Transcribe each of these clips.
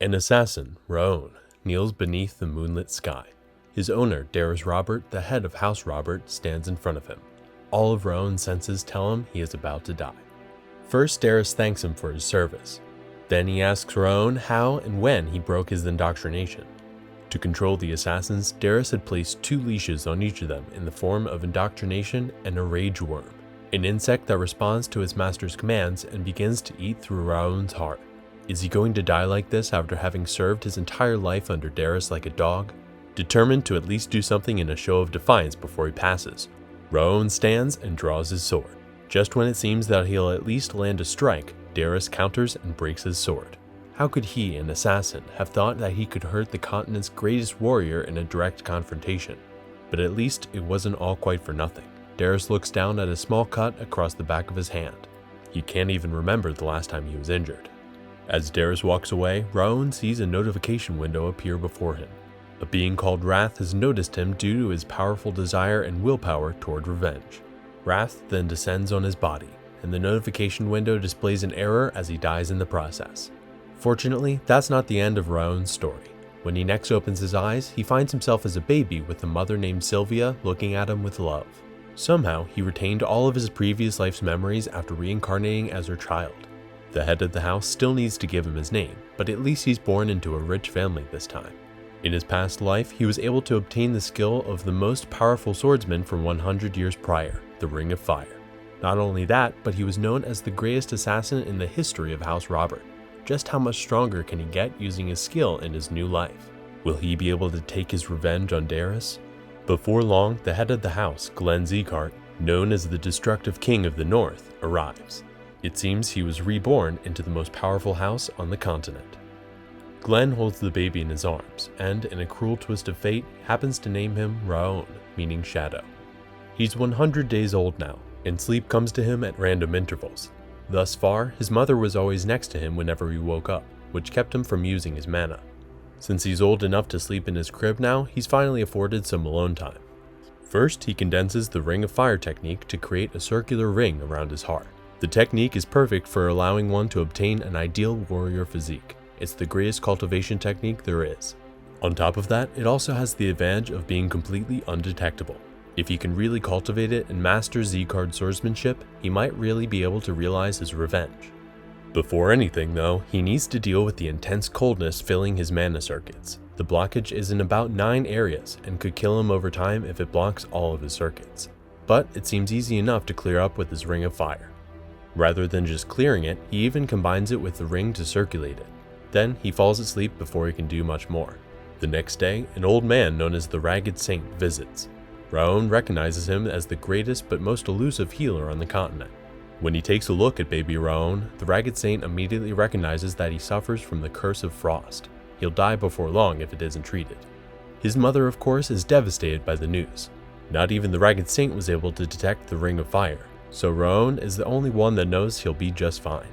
An assassin, Raon, kneels beneath the moonlit sky. His owner, Daris Robert, the head of House Robert, stands in front of him. All of Raon's senses tell him he is about to die. First, Daris thanks him for his service. Then he asks Raon how and when he broke his indoctrination. To control the assassins, Daris had placed 2 leashes on each of them in the form of indoctrination and a rage worm, an insect that responds to its master's commands and begins to eat through Raon's heart. Is he going to die like this after having served his entire life under Daris like a dog? Determined to at least do something in a show of defiance before he passes, Raon stands and draws his sword. Just when it seems that he'll at least land a strike, Daris counters and breaks his sword. How could he, an assassin, have thought that he could hurt the continent's greatest warrior in a direct confrontation? But at least it wasn't all quite for nothing. Daris looks down at a small cut across the back of his hand. He can't even remember the last time he was injured. As Daris walks away, Raon sees a notification window appear before him. A being called Wrath has noticed him due to his powerful desire and willpower toward revenge. Wrath then descends on his body, and the notification window displays an error as he dies in the process. Fortunately, that's not the end of Raon's story. When he next opens his eyes, he finds himself as a baby with a mother named Sylvia looking at him with love. Somehow, he retained all of his previous life's memories after reincarnating as her child. The head of the house still needs to give him his name, but at least he's born into a rich family this time. In his past life, he was able to obtain the skill of the most powerful swordsman from 100 years prior, the Ring of Fire. Not only that, but he was known as the greatest assassin in the history of House Robert. Just how much stronger can he get using his skill in his new life? Will he be able to take his revenge on Daris? Before long, the head of the house, Glenn Zieghart, known as the Destructive King of the North, arrives. It seems he was reborn into the most powerful house on the continent. Glenn holds the baby in his arms, and in a cruel twist of fate, happens to name him Raon, meaning shadow. He's 100 days old now, and sleep comes to him at random intervals. Thus far, his mother was always next to him whenever he woke up, which kept him from using his mana. Since he's old enough to sleep in his crib now, he's finally afforded some alone time. First, he condenses the Ring of Fire technique to create a circular ring around his heart. The technique is perfect for allowing one to obtain an ideal warrior physique. It's the greatest cultivation technique there is. On top of that, it also has the advantage of being completely undetectable. If he can really cultivate it and master Zieghard's swordsmanship, he might really be able to realize his revenge. Before anything though, he needs to deal with the intense coldness filling his mana circuits. The blockage is in about 9 areas and could kill him over time if it blocks all of his circuits. But it seems easy enough to clear up with his Ring of Fire. Rather than just clearing it, he even combines it with the ring to circulate it. Then he falls asleep before he can do much more. The next day, an old man known as the Ragged Saint visits. Raon recognizes him as the greatest but most elusive healer on the continent. When he takes a look at baby Raon, the Ragged Saint immediately recognizes that he suffers from the curse of frost. He'll die before long if it isn't treated. His mother, of course, is devastated by the news. Not even the Ragged Saint was able to detect the Ring of Fire, so Raon is the only one that knows he'll be just fine.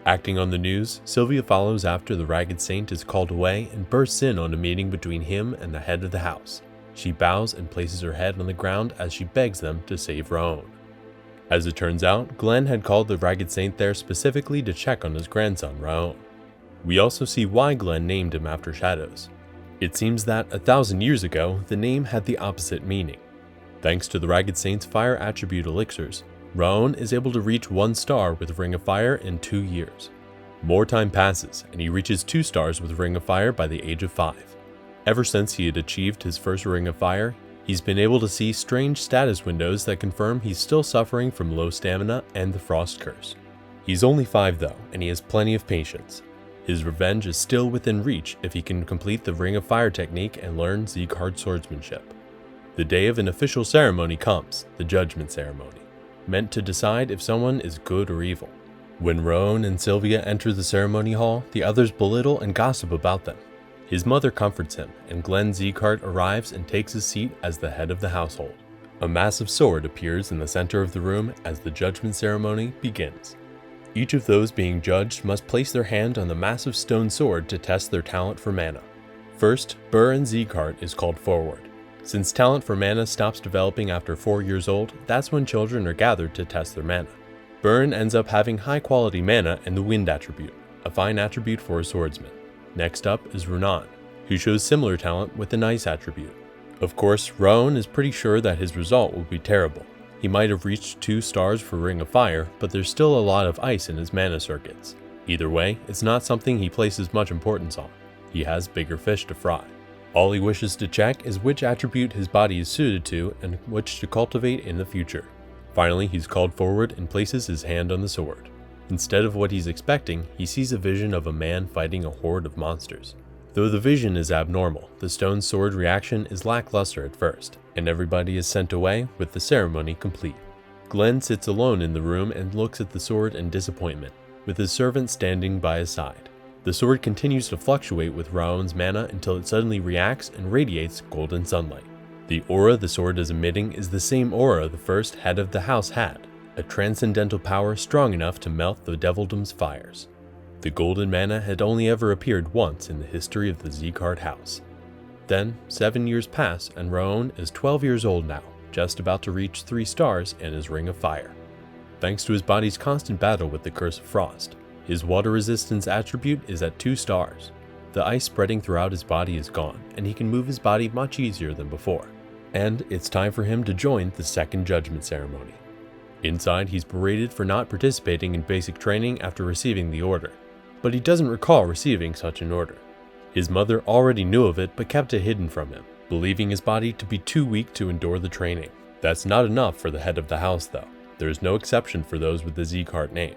Acting on the news, Sylvia follows after the Ragged Saint is called away and bursts in on a meeting between him and the head of the house. She bows and places her head on the ground as she begs them to save Raon. As it turns out, Glenn had called the Ragged Saint there specifically to check on his grandson, Raon. We also see why Glenn named him after shadows. It seems that 1,000 years ago, the name had the opposite meaning. Thanks to the Ragged Saint's fire attribute elixirs, Raon is able to reach 1 star with Ring of Fire in 2 years. More time passes, and he reaches 2 stars with Ring of Fire by the age of 5. Ever since he had achieved his first Ring of Fire, he's been able to see strange status windows that confirm he's still suffering from low stamina and the frost curse. He's only 5 though, and he has plenty of patience. His revenge is still within reach if he can complete the Ring of Fire technique and learn Zieghard's swordsmanship. The day of an official ceremony comes, the Judgment Ceremony, meant to decide if someone is good or evil. When Raon and Sylvia enter the ceremony hall, the others belittle and gossip about them. His mother comforts him, and Glenn Zieghart arrives and takes his seat as the head of the household. A massive sword appears in the center of the room as the judgment ceremony begins. Each of those being judged must place their hand on the massive stone sword to test their talent for mana. First, and Zieghart is called forward. Since talent for mana stops developing after 4 years old, that's when children are gathered to test their mana. Burn ends up having high quality mana and the wind attribute, a fine attribute for a swordsman. Next up is Raon, who shows similar talent with an ice attribute. Of course, Raon is pretty sure that his result will be terrible. He might have reached 2 stars for Ring of Fire, but there's still a lot of ice in his mana circuits. Either way, it's not something he places much importance on. He has bigger fish to fry. All he wishes to check is which attribute his body is suited to and which to cultivate in the future. Finally, he's called forward and places his hand on the sword. Instead of what he's expecting, he sees a vision of a man fighting a horde of monsters. Though the vision is abnormal, the stone sword reaction is lackluster at first, and everybody is sent away with the ceremony complete. Glenn sits alone in the room and looks at the sword in disappointment, with his servant standing by his side. The sword continues to fluctuate with Raon's mana until it suddenly reacts and radiates golden sunlight. The aura the sword is emitting is the same aura the first head of the house had, a transcendental power strong enough to melt the devildom's fires. The golden mana had only ever appeared once in the history of the Zieghart house. Then, 7 years pass and Raon is 12 years old now, just about to reach 3 stars and his Ring of Fire. Thanks to his body's constant battle with the Curse of Frost, his water resistance attribute is at 2 stars. The ice spreading throughout his body is gone, and he can move his body much easier than before. And it's time for him to join the second judgment ceremony. Inside, he's berated for not participating in basic training after receiving the order, but he doesn't recall receiving such an order. His mother already knew of it but kept it hidden from him, believing his body to be too weak to endure the training. That's not enough for the head of the house though. There is no exception for those with the Zieghart name.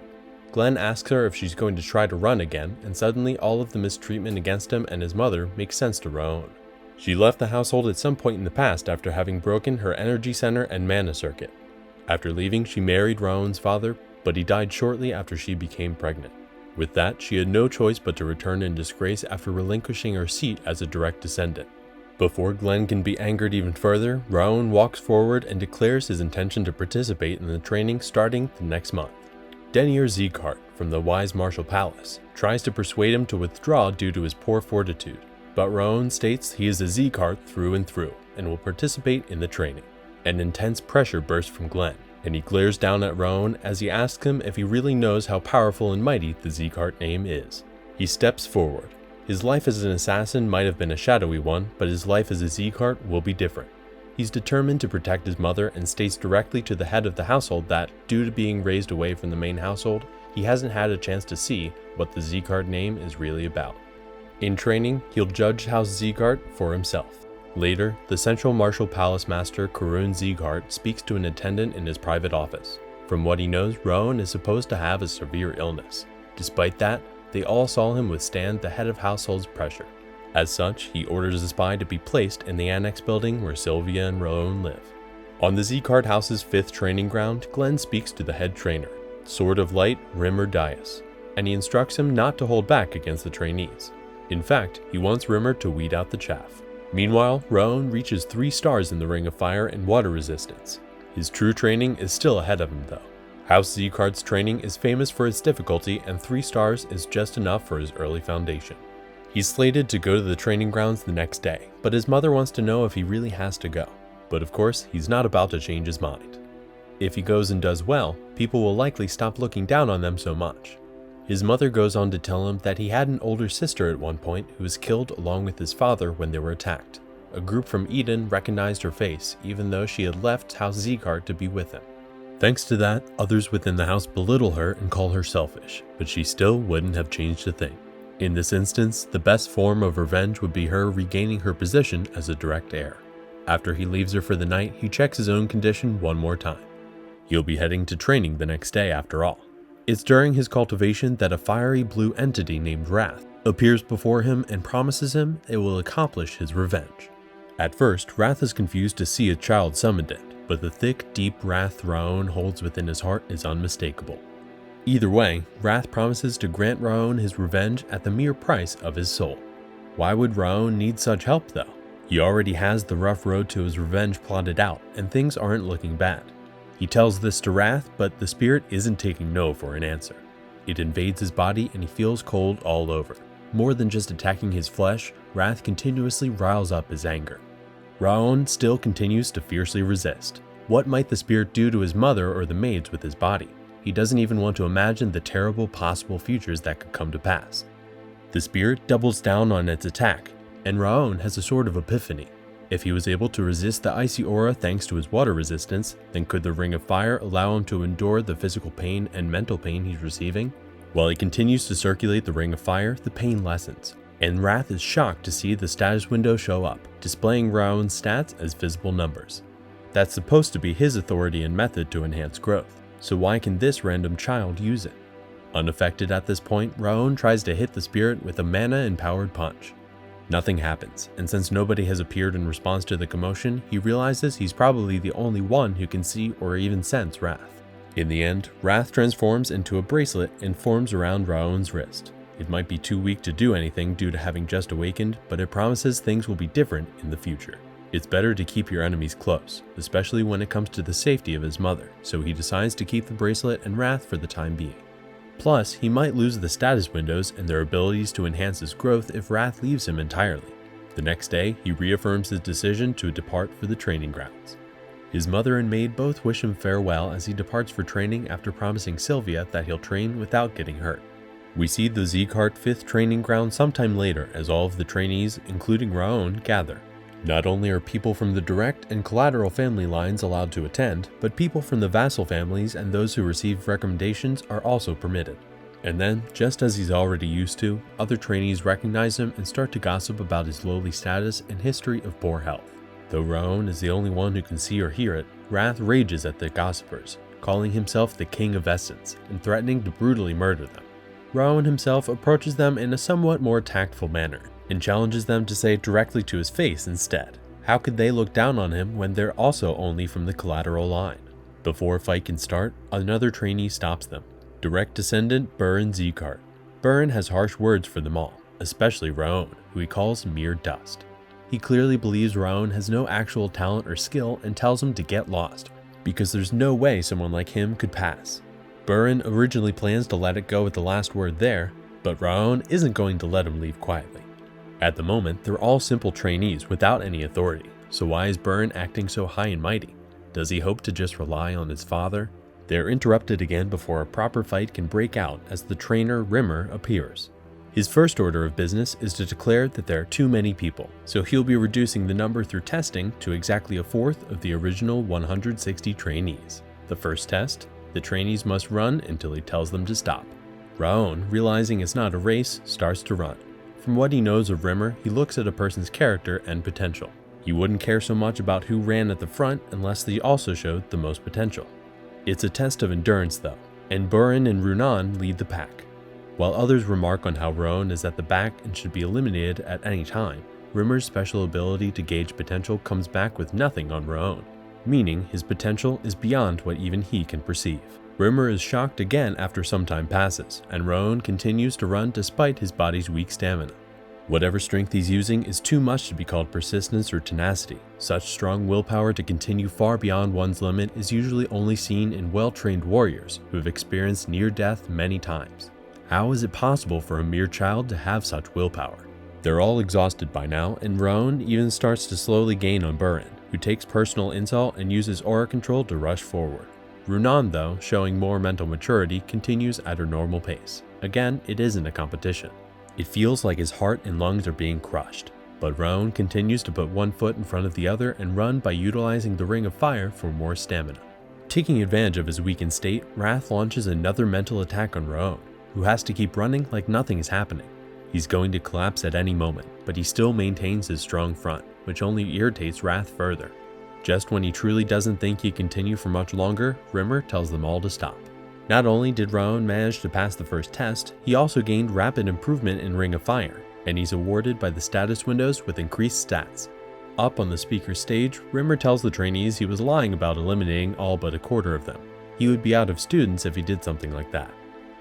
Glenn asks her if she's going to try to run again, and suddenly all of the mistreatment against him and his mother makes sense to Raon. She left the household at some point in the past after having broken her energy center and mana circuit. After leaving, she married Raon's father, but he died shortly after she became pregnant. With that, she had no choice but to return in disgrace after relinquishing her seat as a direct descendant. Before Glenn can be angered even further, Raon walks forward and declares his intention to participate in the training starting the next month. Denier Zieghart from the Wise Martial Palace tries to persuade him to withdraw due to his poor fortitude, but Raon states he is a Zieghart through and through and will participate in the training. An intense pressure bursts from Glenn, and he glares down at Raon as he asks him if he really knows how powerful and mighty the Zieghart name is. He steps forward. His life as an assassin might have been a shadowy one, but his life as a Zieghart will be different. He's determined to protect his mother and states directly to the head of the household that, due to being raised away from the main household, he hasn't had a chance to see what the Zieghart name is really about. In training, he'll judge House Zieghart for himself. Later, the Central Martial Palace Master Glenn Zieghart speaks to an attendant in his private office. From what he knows, Raon is supposed to have a severe illness. Despite that, they all saw him withstand the head of household's pressure. As such, he orders a spy to be placed in the annex building where Sylvia and Raon live. On the Zieghart house's 5th training ground, Glenn speaks to the head trainer, Sword of Light Rimmer Dias, and he instructs him not to hold back against the trainees. In fact, he wants Rimmer to weed out the chaff. Meanwhile, Raon reaches 3 stars in the Ring of Fire and water resistance. His true training is still ahead of him though. House Zieghart's training is famous for its difficulty, and 3 stars is just enough for his early foundation. He's slated to go to the training grounds the next day, but his mother wants to know if he really has to go. But of course, he's not about to change his mind. If he goes and does well, people will likely stop looking down on them so much. His mother goes on to tell him that he had an older sister at one point who was killed along with his father when they were attacked. A group from Eden recognized her face, even though she had left House Zieghart to be with him. Thanks to that, others within the house belittle her and call her selfish, but she still wouldn't have changed a thing. In this instance, the best form of revenge would be her regaining her position as a direct heir. After he leaves her for the night, he checks his own condition one more time. He'll be heading to training the next day after all. It's during his cultivation that a fiery blue entity named Wrath appears before him and promises him it will accomplish his revenge. At first, Wrath is confused to see a child summoned it, but the thick, deep wrath Raon holds within his heart is unmistakable. Either way, Wrath promises to grant Raon his revenge at the mere price of his soul. Why would Raon need such help though? He already has the rough road to his revenge plotted out, and things aren't looking bad. He tells this to Wrath, but the spirit isn't taking no for an answer. It invades his body and he feels cold all over. More than just attacking his flesh, Wrath continuously riles up his anger. Raon still continues to fiercely resist. What might the spirit do to his mother or the maids with his body? He doesn't even want to imagine the terrible possible futures that could come to pass. The spirit doubles down on its attack, and Raon has a sort of epiphany. If he was able to resist the icy aura thanks to his water resistance, then could the Ring of Fire allow him to endure the physical pain and mental pain he's receiving? While he continues to circulate the Ring of Fire, the pain lessens, and Wrath is shocked to see the status window show up, displaying Raon's stats as visible numbers. That's supposed to be his authority and method to enhance growth, so why can this random child use it? Unaffected at this point, Raon tries to hit the spirit with a mana-empowered punch. Nothing happens, and since nobody has appeared in response to the commotion, he realizes he's probably the only one who can see or even sense Wrath. In the end, Wrath transforms into a bracelet and forms around Raon's wrist. It might be too weak to do anything due to having just awakened, but it promises things will be different in the future. It's better to keep your enemies close, especially when it comes to the safety of his mother, so he decides to keep the bracelet and Wrath for the time being. Plus, he might lose the status windows and their abilities to enhance his growth if Wrath leaves him entirely. The next day, he reaffirms his decision to depart for the training grounds. His mother and maid both wish him farewell as he departs for training after promising Sylvia that he'll train without getting hurt. We see the Zieghart 5th training ground sometime later as all of the trainees, including Raon, gather. Not only are people from the direct and collateral family lines allowed to attend, but people from the vassal families and those who receive recommendations are also permitted. And then, just as he's already used to, other trainees recognize him and start to gossip about his lowly status and history of poor health. Though Raon is the only one who can see or hear it, Wrath rages at the gossipers, calling himself the King of Essence and threatening to brutally murder them. Raon himself approaches them in a somewhat more tactful manner, and challenges them to say it directly to his face instead. How could they look down on him when they're also only from the collateral line? Before a fight can start, another trainee stops them. Direct descendant Glenn Zieghart. Glenn has harsh words for them all, especially Raon, who he calls mere dust. He clearly believes Raon has no actual talent or skill and tells him to get lost, because there's no way someone like him could pass. Glenn originally plans to let it go with the last word there, but Raon isn't going to let him leave quietly. At the moment, they're all simple trainees without any authority, so why is Glenn acting so high and mighty? Does he hope to just rely on his father? They're interrupted again before a proper fight can break out as the trainer Rimmer appears. His first order of business is to declare that there are too many people, so he'll be reducing the number through testing to exactly a fourth of the original 160 trainees. The first test, the trainees must run until he tells them to stop. Raon, realizing it's not a race, starts to run. From what he knows of Rimmer, he looks at a person's character and potential. He wouldn't care so much about who ran at the front unless they also showed the most potential. It's a test of endurance though, and Glenn and Raon lead the pack. While others remark on how Raon is at the back and should be eliminated at any time, Rimmer's special ability to gauge potential comes back with nothing on Raon, meaning his potential is beyond what even he can perceive. Rimmer is shocked again after some time passes, and Raon continues to run despite his body's weak stamina. Whatever strength he's using is too much to be called persistence or tenacity. Such strong willpower to continue far beyond one's limit is usually only seen in well-trained warriors who have experienced near death many times. How is it possible for a mere child to have such willpower? They're all exhausted by now, and Raon even starts to slowly gain on Glenn, who takes personal insult and uses aura control to rush forward. Raon, though, showing more mental maturity, continues at her normal pace. Again, it isn't a competition. It feels like his heart and lungs are being crushed, but Raon continues to put one foot in front of the other and run by utilizing the Ring of Fire for more stamina. Taking advantage of his weakened state, Wrath launches another mental attack on Raon, who has to keep running like nothing is happening. He's going to collapse at any moment, but he still maintains his strong front, which only irritates Wrath further. Just when he truly doesn't think he can continue for much longer, Rimmer tells them all to stop. Not only did Raon manage to pass the first test, he also gained rapid improvement in Ring of Fire, and he's awarded by the status windows with increased stats. Up on the speaker stage, Rimmer tells the trainees he was lying about eliminating all but a quarter of them. He would be out of students if he did something like that.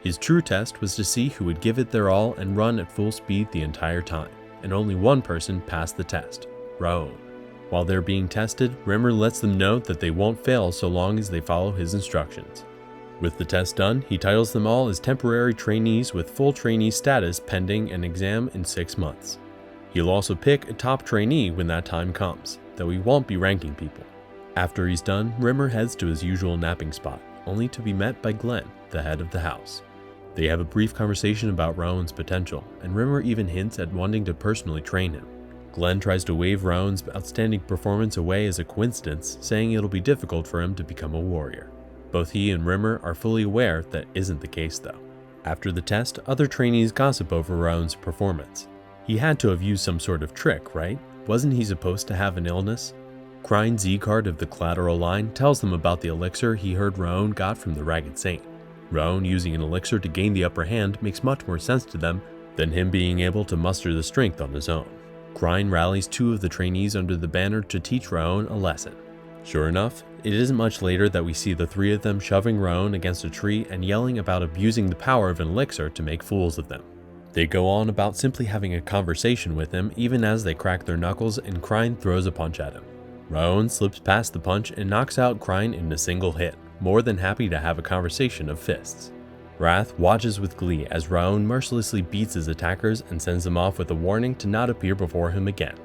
His true test was to see who would give it their all and run at full speed the entire time, and only one person passed the test, Raon. While they're being tested, Rimmer lets them know that they won't fail so long as they follow his instructions. With the test done, he titles them all as temporary trainees with full trainee status pending an exam in 6 months. He'll also pick a top trainee when that time comes, though he won't be ranking people. After he's done, Rimmer heads to his usual napping spot, only to be met by Glenn, the head of the house. They have a brief conversation about Raon's potential, and Rimmer even hints at wanting to personally train him. Glenn tries to wave Raon's outstanding performance away as a coincidence, saying it'll be difficult for him to become a warrior. Both he and Rimmer are fully aware that isn't the case though. After the test, other trainees gossip over Raon's performance. He had to have used some sort of trick, right? Wasn't he supposed to have an illness? Glenn Zieghart of the Collateral Line tells them about the elixir he heard Raon got from the Ragged Saint. Raon using an elixir to gain the upper hand makes much more sense to them than him being able to muster the strength on his own. Glenn rallies 2 of the trainees under the banner to teach Raon a lesson. Sure enough, it isn't much later that we see the 3 of them shoving Raon against a tree and yelling about abusing the power of an elixir to make fools of them. They go on about simply having a conversation with him even as they crack their knuckles and Glenn throws a punch at him. Raon slips past the punch and knocks out Glenn in a single hit, more than happy to have a conversation of fists. Wrath watches with glee as Raon mercilessly beats his attackers and sends them off with a warning to not appear before him again.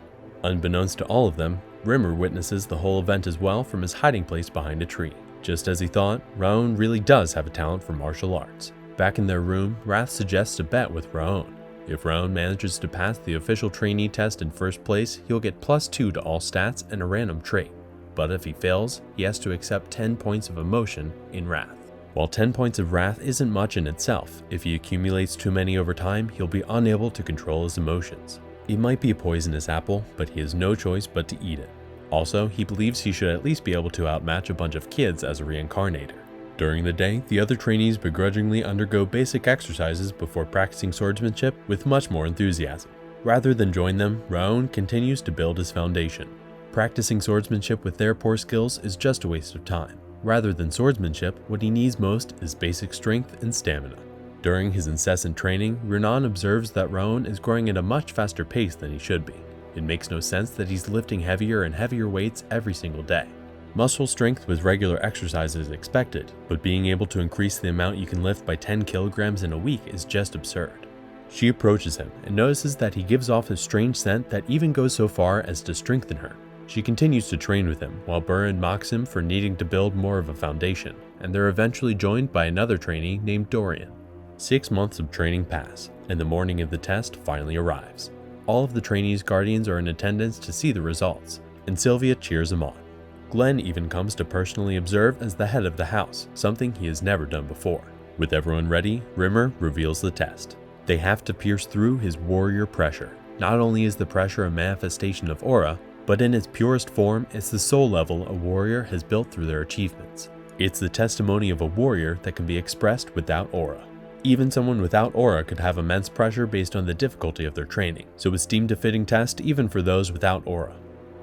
Unbeknownst to all of them, Rimmer witnesses the whole event as well from his hiding place behind a tree. Just as he thought, Raon really does have a talent for martial arts. Back in their room, Wrath suggests a bet with Raon. If Raon manages to pass the official trainee test in first place, he'll get +2 to all stats and a random trait. But if he fails, he has to accept 10 points of emotion in Wrath. While 10 points of Wrath isn't much in itself, if he accumulates too many over time, he'll be unable to control his emotions. It might be a poisonous apple, but he has no choice but to eat it. Also, he believes he should at least be able to outmatch a bunch of kids as a reincarnator. During the day, the other trainees begrudgingly undergo basic exercises before practicing swordsmanship with much more enthusiasm. Rather than join them, Raon continues to build his foundation. Practicing swordsmanship with their poor skills is just a waste of time. Rather than swordsmanship, what he needs most is basic strength and stamina. During his incessant training, Raon observes that Raon is growing at a much faster pace than he should be. It makes no sense that he's lifting heavier and heavier weights every single day. Muscle strength with regular exercise is expected, but being able to increase the amount you can lift by 10 kilograms in a week is just absurd. She approaches him and notices that he gives off a strange scent that even goes so far as to strengthen her. She continues to train with him, while Burin mocks him for needing to build more of a foundation, and they're eventually joined by another trainee named Dorian. 6 months of training pass, and the morning of the test finally arrives. All of the trainees' guardians are in attendance to see the results, and Sylvia cheers them on. Glenn even comes to personally observe as the head of the house, something he has never done before. With everyone ready, Rimmer reveals the test. They have to pierce through his warrior pressure. Not only is the pressure a manifestation of aura, but in its purest form, it's the soul level a warrior has built through their achievements. It's the testimony of a warrior that can be expressed without aura. Even someone without aura could have immense pressure based on the difficulty of their training, so it's deemed a fitting test even for those without aura.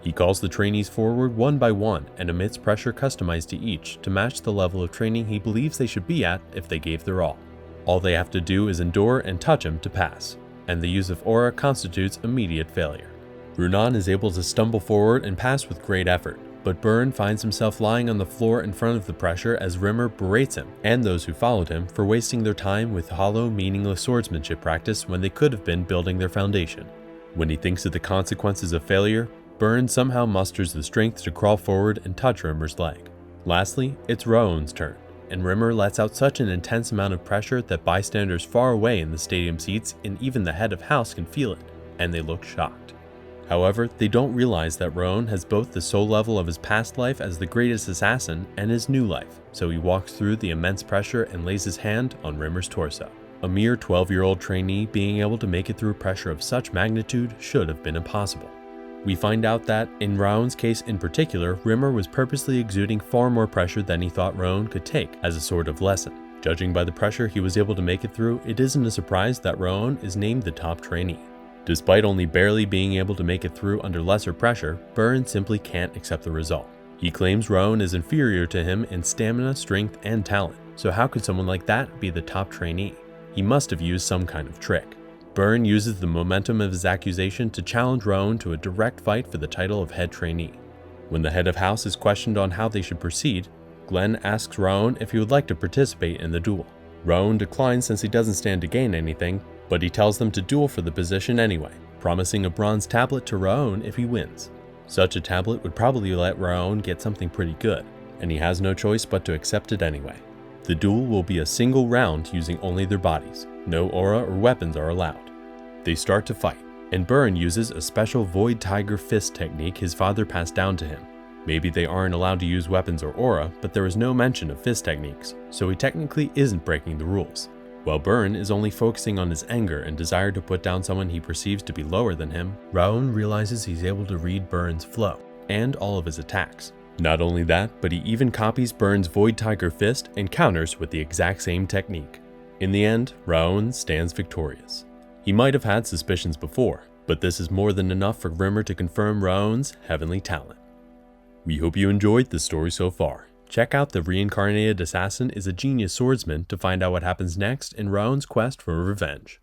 He calls the trainees forward one by one and emits pressure customized to each to match the level of training he believes they should be at if they gave their all. All they have to do is endure and touch him to pass, and the use of aura constitutes immediate failure. Raon is able to stumble forward and pass with great effort, but Burin finds himself lying on the floor in front of the pressure as Rimmer berates him and those who followed him for wasting their time with hollow, meaningless swordsmanship practice when they could have been building their foundation. When he thinks of the consequences of failure, Burin somehow musters the strength to crawl forward and touch Rimmer's leg. Lastly, it's Raon's turn, and Rimmer lets out such an intense amount of pressure that bystanders far away in the stadium seats and even the head of house can feel it, and they look shocked. However, they don't realize that Raon has both the soul level of his past life as the greatest assassin and his new life, so he walks through the immense pressure and lays his hand on Rimmer's torso. A mere 12-year-old trainee being able to make it through pressure of such magnitude should have been impossible. We find out that, in Raon's case in particular, Rimmer was purposely exuding far more pressure than he thought Raon could take as a sort of lesson. Judging by the pressure he was able to make it through, it isn't a surprise that Raon is named the top trainee. Despite only barely being able to make it through under lesser pressure, Burin simply can't accept the result. He claims Raon is inferior to him in stamina, strength, and talent, so how could someone like that be the top trainee? He must have used some kind of trick. Burin uses the momentum of his accusation to challenge Raon to a direct fight for the title of head trainee. When the head of house is questioned on how they should proceed, Glenn asks Raon if he would like to participate in the duel. Raon declines since he doesn't stand to gain anything, but he tells them to duel for the position anyway, promising a bronze tablet to Raon if he wins. Such a tablet would probably let Raon get something pretty good, and he has no choice but to accept it anyway. The duel will be a single round using only their bodies. No aura or weapons are allowed. They start to fight, and Burn uses a special Void Tiger Fist technique his father passed down to him. Maybe they aren't allowed to use weapons or aura, but there is no mention of fist techniques, so he technically isn't breaking the rules. While Burn is only focusing on his anger and desire to put down someone he perceives to be lower than him, Raon realizes he's able to read Burn's flow, and all of his attacks. Not only that, but he even copies Burn's Void Tiger Fist and counters with the exact same technique. In the end, Raon stands victorious. He might have had suspicions before, but this is more than enough for Grimmer to confirm Raon's heavenly talent. We hope you enjoyed the story so far. Check out The Reincarnated Assassin is a Genius Swordsman to find out what happens next in Raon's quest for revenge.